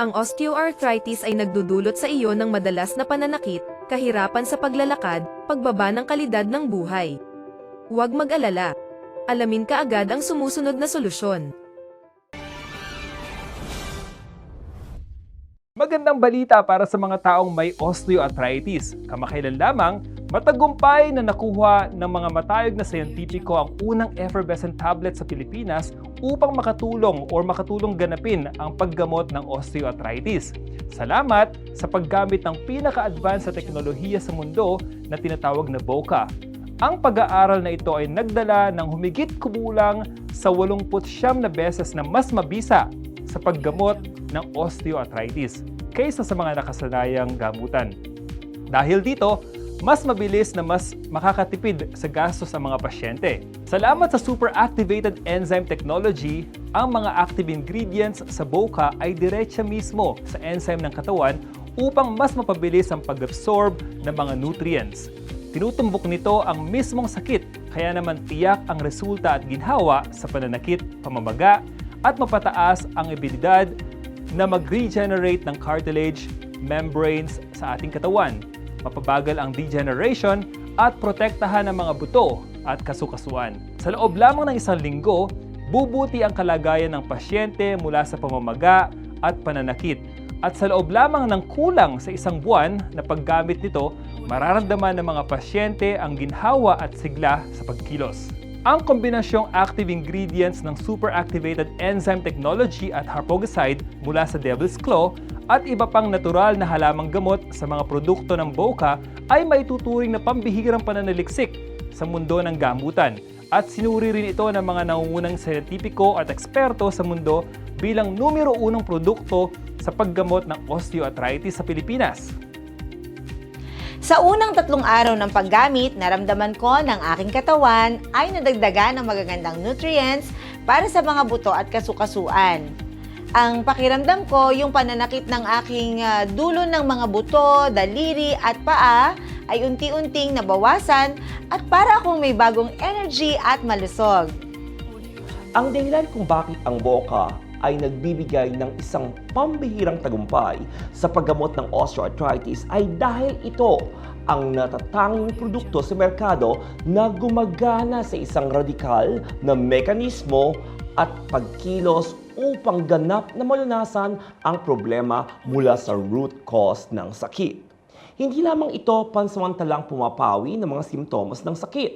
Ang osteoarthritis ay nagdudulot sa iyo ng madalas na pananakit, kahirapan sa paglalakad, pagbaba ng kalidad ng buhay. Huwag mag-alala. Alamin kaagad ang sumusunod na solusyon. Magandang balita para sa mga taong may osteoarthritis. Kamakailan lamang, matagumpay na nakuha ng mga matayog na siyentipiko ang unang effervescent tablet sa Pilipinas upang makatulong ganapin ang paggamot ng osteoarthritis. Salamat sa paggamit ng pinaka-advance sa teknolohiya sa mundo na tinatawag na BOCA. Ang pag-aaral na ito ay nagdala ng humigit kumulang sa 89 na beses na mas mabisa sa paggamot ng osteoarthritis kaysa sa mga nakasanayang gamutan. Dahil dito, mas mabilis na mas makakatipid sa gastos ang mga pasyente. Salamat sa super activated enzyme technology, ang mga active ingredients sa BOCA ay diretsa mismo sa enzyme ng katawan upang mas mapabilis ang pag-absorb ng mga nutrients. Tinutumbok nito ang mismong sakit, kaya naman tiyak ang resulta at ginhawa sa pananakit, pamamaga, at mapataas ang abilidad na mag-regenerate ng cartilage, membranes sa ating katawan, mapabagal ang degeneration at protektahan ang mga buto at kasukasuan. Sa loob lamang ng isang linggo, bubuti ang kalagayan ng pasyente mula sa pamamaga at pananakit. At sa loob lamang ng kulang sa isang buwan na paggamit nito, mararamdaman ng mga pasyente ang ginhawa at sigla sa pagkilos. Ang kombinasyong active ingredients ng super activated enzyme technology at harpogicide mula sa Devil's Claw at iba pang natural na halamang gamot sa mga produkto ng BOCA ay maituturing na pambihirang pananaliksik sa mundo ng gamutan at sinuri rin ito ng mga nangungunang siyentipiko at eksperto sa mundo bilang numero 1 produkto sa paggamot ng osteoarthritis sa Pilipinas. Sa unang 3 araw ng paggamit, naramdaman ko ng aking katawan ay nadagdagan ng magagandang nutrients para sa mga buto at kasukasuan. Ang pakiramdam ko, yung pananakit ng aking dulo ng mga buto, daliri at paa ay unti-unting nabawasan at para akong may bagong energy at malusog. Ang dahilan kung bakit ang BOCA ay nagbibigay ng isang pambihirang tagumpay sa paggamot ng osteoarthritis ay dahil ito ang natatanging produkto sa merkado na gumagana sa isang radikal na mekanismo at pagkilos upang ganap na malunasan ang problema mula sa root cause ng sakit. Hindi lamang ito pansamantalang pumapawi ng mga simptomas ng sakit.